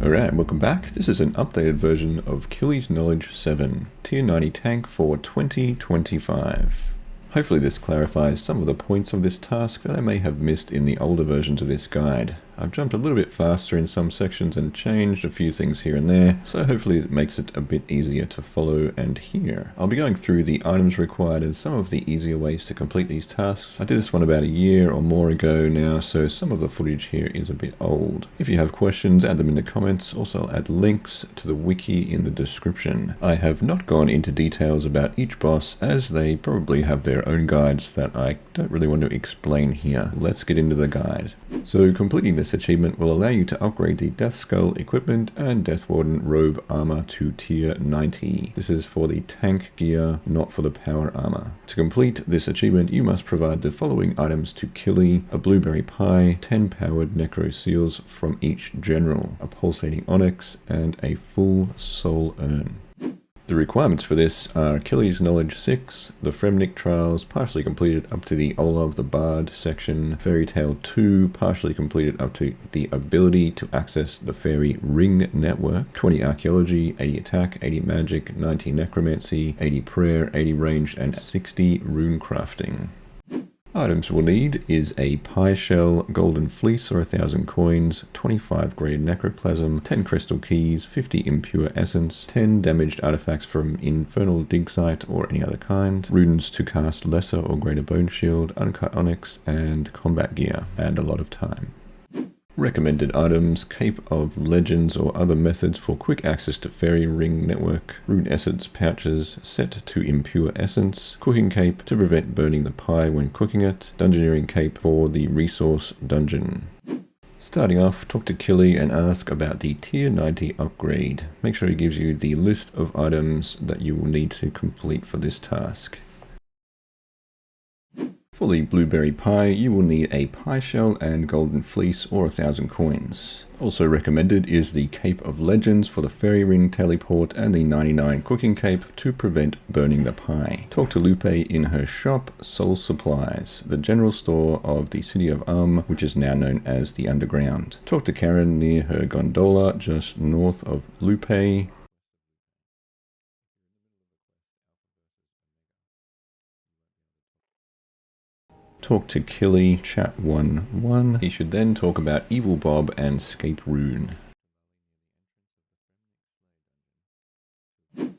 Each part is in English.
Alright, welcome back. This is an updated version of Kili's Knowledge 7, Tier 90 tank for 2025. Hopefully this clarifies some of the points of this task that I may have missed in the older versions of this guide. I've jumped a little bit faster in some sections and changed a few things here and there, so hopefully it makes it a bit easier to follow and hear. I'll be going through the items required and some of the easier ways to complete these tasks. I did this one about a year or more ago now, so some of the footage here is a bit old. If you have questions, add them in the comments. Also, I'll add links to the wiki in the description. I have not gone into details about each boss, as they probably have their own guides that I don't really want to explain here. Let's get into the guide. So completing this achievement will allow you to upgrade the Death Skull equipment and Death Warden robe armor to tier 90. This is for the tank gear, not for the power armor. To complete this achievement, you must provide the following items to Kili: a blueberry pie, 10 powered Necromancy Seals from each general, a Pulsating Onyx, and a full soul urn. The requirements for this are Kili's Knowledge 6, the Fremnik Trials, partially completed up to the Olav the Bard section, Fairy Tale 2, partially completed up to the ability to access the Fairy Ring Network, 20 Archaeology, 80 Attack, 80 Magic, 90 Necromancy, 80 Prayer, 80 Range, and 60 Rune Crafting. Items we'll need is a pie shell, golden fleece or 1,000 coins, 25 grade necroplasm, 10 crystal keys, 50 impure essence, 10 damaged artifacts from infernal dig site or any other kind, runes to cast lesser or greater bone shield, uncut onyx, and combat gear, and a lot of time. Recommended items: Cape of Legends or other methods for quick access to Fairy Ring Network, Rune Essence pouches set to impure essence, Cooking Cape to prevent burning the pie when cooking it, Dungeoneering Cape for the resource dungeon. Starting off, talk to Kili and ask about the tier 90 upgrade. Make sure he gives you the list of items that you will need to complete for this task. For the blueberry pie, you will need a pie shell and golden fleece or 1,000 coins. Also recommended is the Cape of Legends for the Fairy Ring teleport and the 99 cooking cape to prevent burning the pie. Talk to Lupe in her shop, Soul Supplies, the general store of the city of which is now known as the Underground. Talk to Karen near her gondola just north of Lupe. Talk to Kili, chat 1-1. He should then talk about Evil Bob and Scape Rune.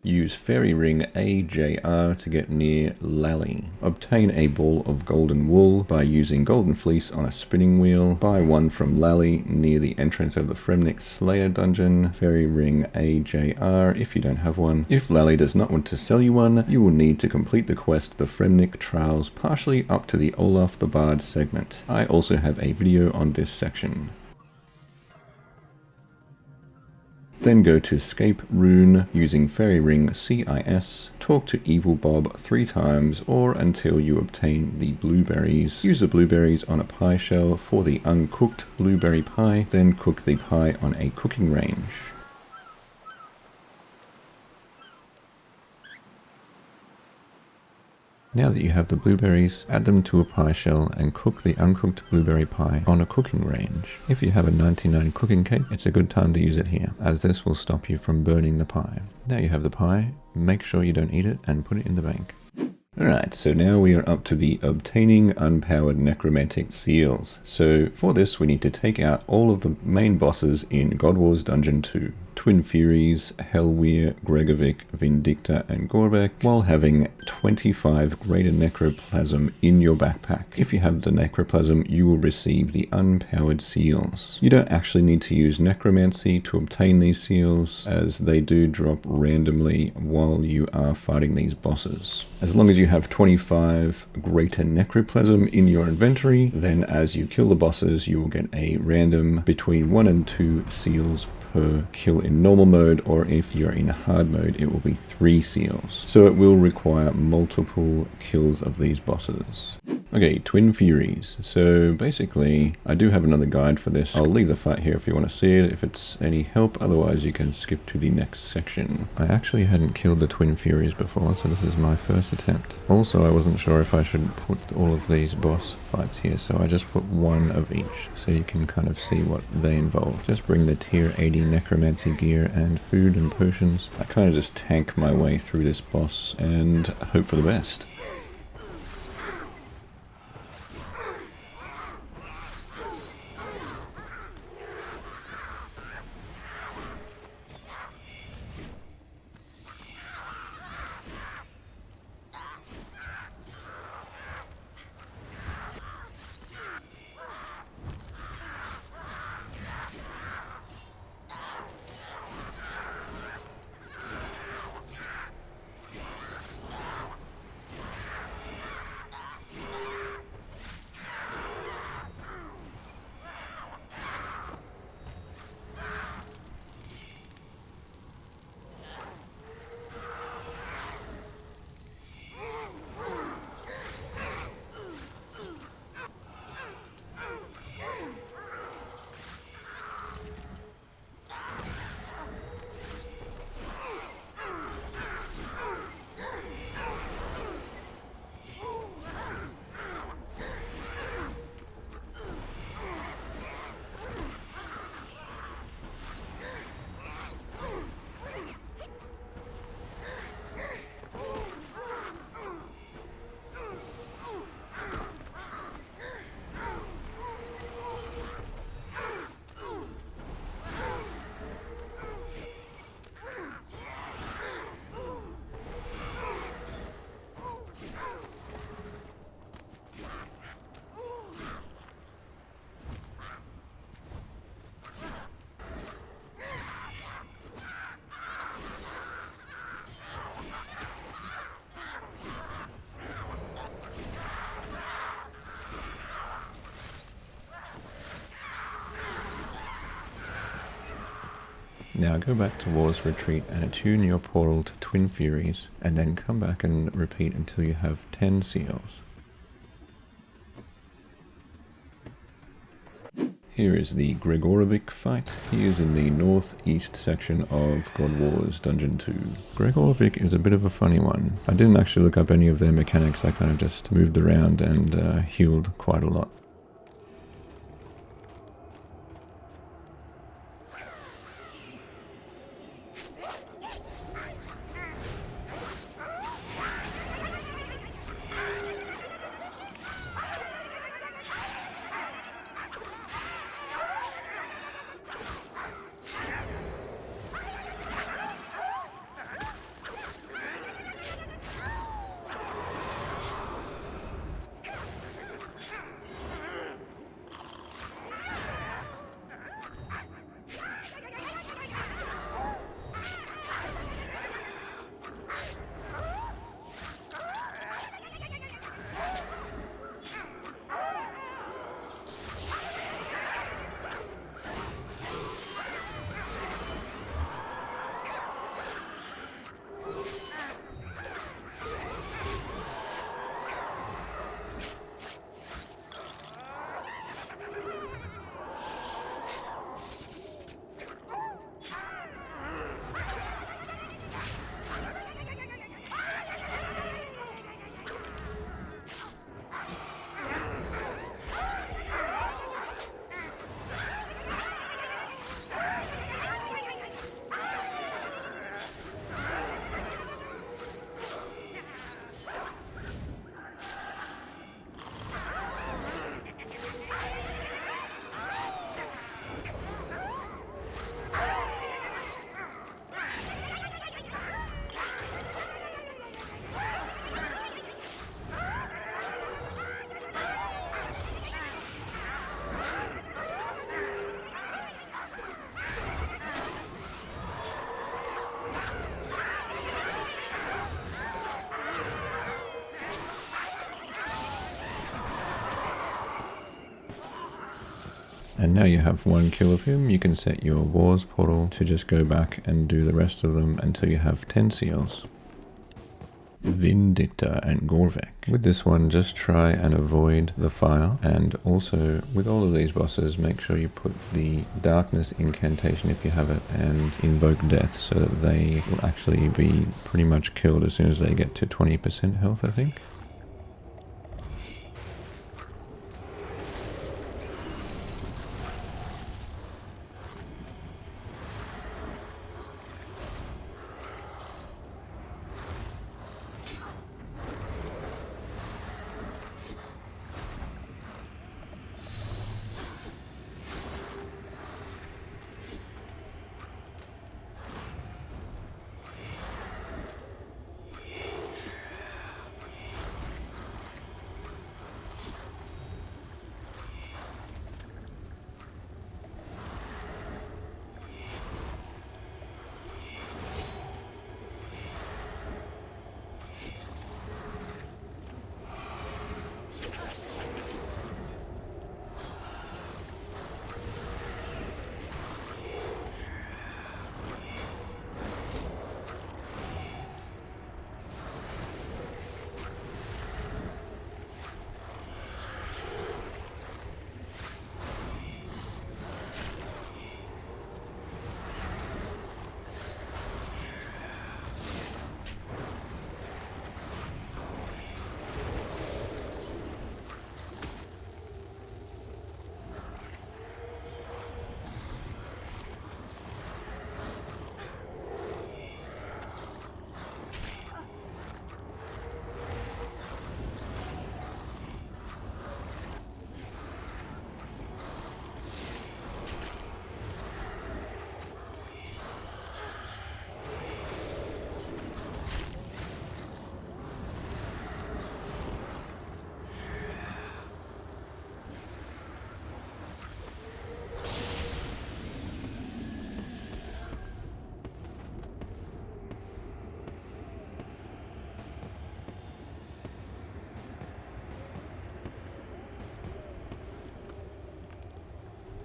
Use Fairy Ring AJR to get near Lally. Obtain a ball of golden wool by using golden fleece on a spinning wheel. Buy one from Lally near the entrance of the Fremnik Slayer dungeon. Fairy Ring AJR if you don't have one. If Lally does not want to sell you one, you will need to complete the quest The Fremnik Trials partially up to the Olaf the Bard segment. I also have a video on this section. Then go to Scape Rune using Fairy Ring CIS, talk to Evil Bob 3 times or until you obtain the blueberries. Use the blueberries on a pie shell for the uncooked blueberry pie, then cook the pie on a cooking range. Now that you have the blueberries, add them to a pie shell and cook the uncooked blueberry pie on a cooking range. If you have a 99 cooking cape, it's a good time to use it here, as this will stop you from burning the pie. Now you have the pie, make sure you don't eat it and put it in the bank. Alright, so now we are up to the obtaining unpowered necromantic seals. So for this we need to take out all of the main bosses in God Wars Dungeon 2. Twin Furies, helwyr, Gregorovic, Vindicta and Gorvec, while having 25 greater necroplasm in your backpack. If you have the necroplasm, you will receive the unpowered seals. You don't actually need to use necromancy to obtain these seals, as they do drop randomly while you are fighting these bosses. As long as you have 25 greater necroplasm in your inventory, then as you kill the bosses, you will get a random between 1 and 2 seals per kill in normal mode, or if you're in hard mode it will be 3 seals. So it will require multiple kills of these bosses. Okay, Twin Furies. So basically I do have another guide for this. I'll leave the fight here if you want to see it, if it's any help, otherwise you can skip to the next section. I actually hadn't killed the Twin Furies before, so this is my first attempt. Also I wasn't sure if I should put all of these boss fights here, so I just put one of each so you can kind of see what they involve. Just bring the tier 80 necromancy gear and food and potions. I kind of just tank my way through this boss and hope for the best. Now go back to War's Retreat and attune your portal to Twin Furies, and then come back and repeat until you have 10 seals. Here is the Gregorovic fight. He is in the northeast section of God Wars Dungeon 2. Gregorovic is a bit of a funny one. I didn't actually look up any of their mechanics, I kind of just moved around and healed quite a lot. And now you have one kill of him, you can set your Wars portal to just go back and do the rest of them until you have 10 seals. Vindicta Gorvec. With this one, just try and avoid the fire, and also with all of these bosses, make sure you put the darkness incantation if you have it, and invoke death so that they will actually be pretty much killed as soon as they get to 20% health, I think.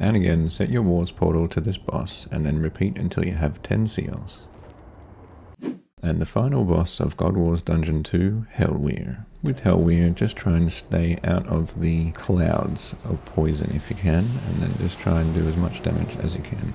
And again, set your Wars portal to this boss, and then repeat until you have 10 seals. And the final boss of God Wars Dungeon 2, Helwyr. With Helwyr, just try and stay out of the clouds of poison if you can, and then just try and do as much damage as you can.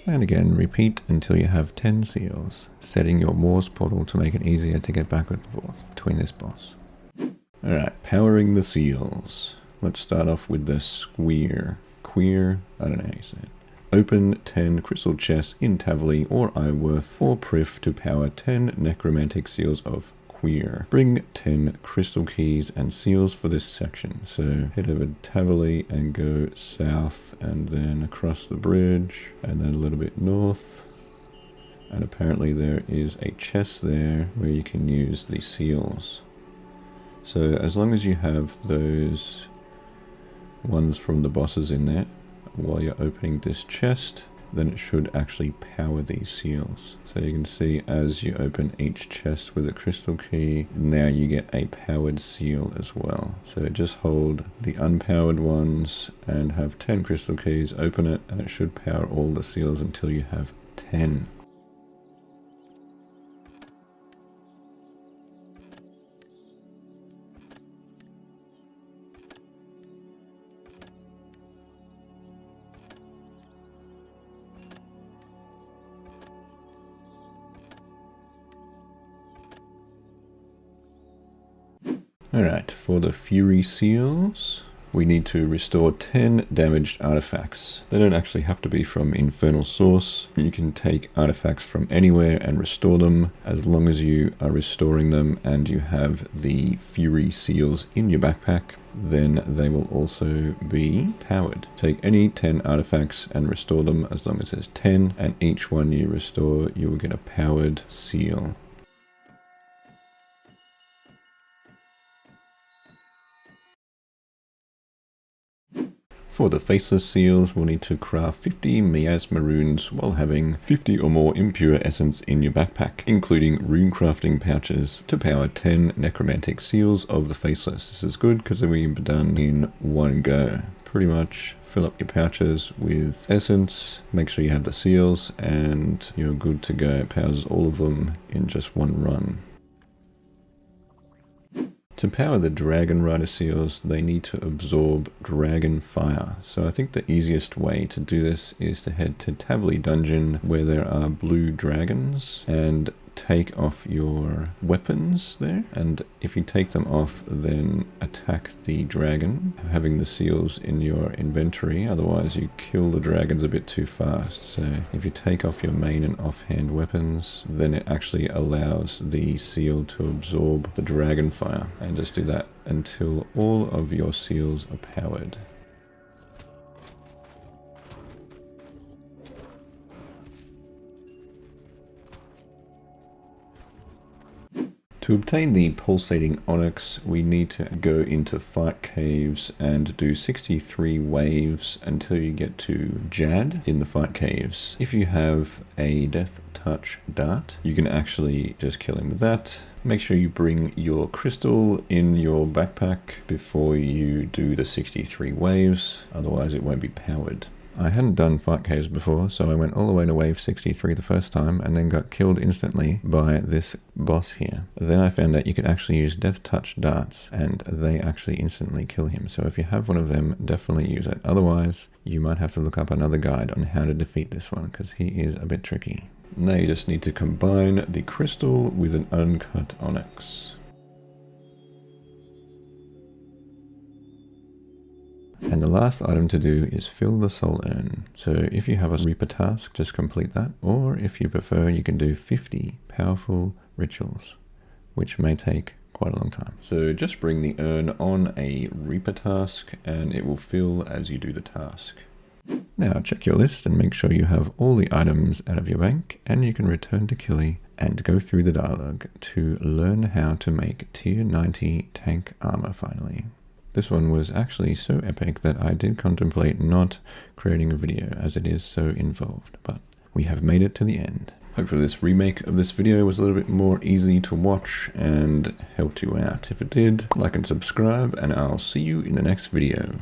And again, repeat until you have 10 seals, setting your Wars portal to make it easier to get back and forth between this boss. Alright, powering the seals. Let's start off with the Cywir. Queer, I don't know how you say it. Open 10 crystal chests in Tavily or Iworth or Prif to power 10 necromantic seals of Cywir. Bring 10 crystal keys and seals for this section. So head over to Tavily and go south and then across the bridge and then a little bit north. And apparently there is a chest there where you can use the seals. So as long as you have those ones from the bosses in there while you're opening this chest, then it should actually power these seals. So you can see as you open each chest with a crystal key, now you get a powered seal as well. So just hold the unpowered ones and have 10 crystal keys, open it, and it should power all the seals until you have 10. Alright, for the Fury Seals, we need to restore 10 damaged artifacts. They don't actually have to be from Infernal Source. You can take artifacts from anywhere and restore them, as long as you are restoring them and you have the Fury Seals in your backpack, then they will also be powered. Take any 10 artifacts and restore them as long as there's 10, and each one you restore, you will get a powered seal. For the Faceless Seals, we'll need to craft 50 miasma runes while having 50 or more impure essence in your backpack, including rune crafting pouches to power 10 necromantic seals of the Faceless. This is good because we've done in one go. Pretty much fill up your pouches with essence, make sure you have the seals, and you're good to go. It powers all of them in just one run. To power the Dragon Rider Seals, they need to absorb Dragon Fire. So I think the easiest way to do this is to head to Tavli Dungeon, where there are blue dragons, and take off your weapons there. And if you take them off, then attack the dragon, having the seals in your inventory. Otherwise you kill the dragons a bit too fast. So if you take off your main and offhand weapons, then it actually allows the seal to absorb the dragon fire. And just do that until all of your seals are powered. To obtain the Pulsating Onyx, we need to go into fight caves and do 63 waves until you get to Jad in the fight caves. If you have a Death Touch dart, you can actually just kill him with that. Make sure you bring your crystal in your backpack before you do the 63 waves, otherwise it won't be powered. I hadn't done fight caves before, so I went all the way to wave 63 the first time and then got killed instantly by this boss here. Then I found out you could actually use Death Touch darts and they actually instantly kill him. So if you have one of them, definitely use it. Otherwise, you might have to look up another guide on how to defeat this one because he is a bit tricky. Now you just need to combine the crystal with an uncut onyx. And the last item to do is fill the soul urn. So if you have a Reaper task, just complete that. Or if you prefer, you can do 50 powerful rituals, which may take quite a long time. So just bring the urn on a Reaper task and it will fill as you do the task. Now check your list and make sure you have all the items out of your bank, and you can return to Kili and go through the dialogue to learn how to make tier 90 tank armor finally. This one was actually so epic that I did contemplate not creating a video as it is so involved, but we have made it to the end. Hopefully this remake of this video was a little bit more easy to watch and helped you out. If it did, like and subscribe, and I'll see you in the next video.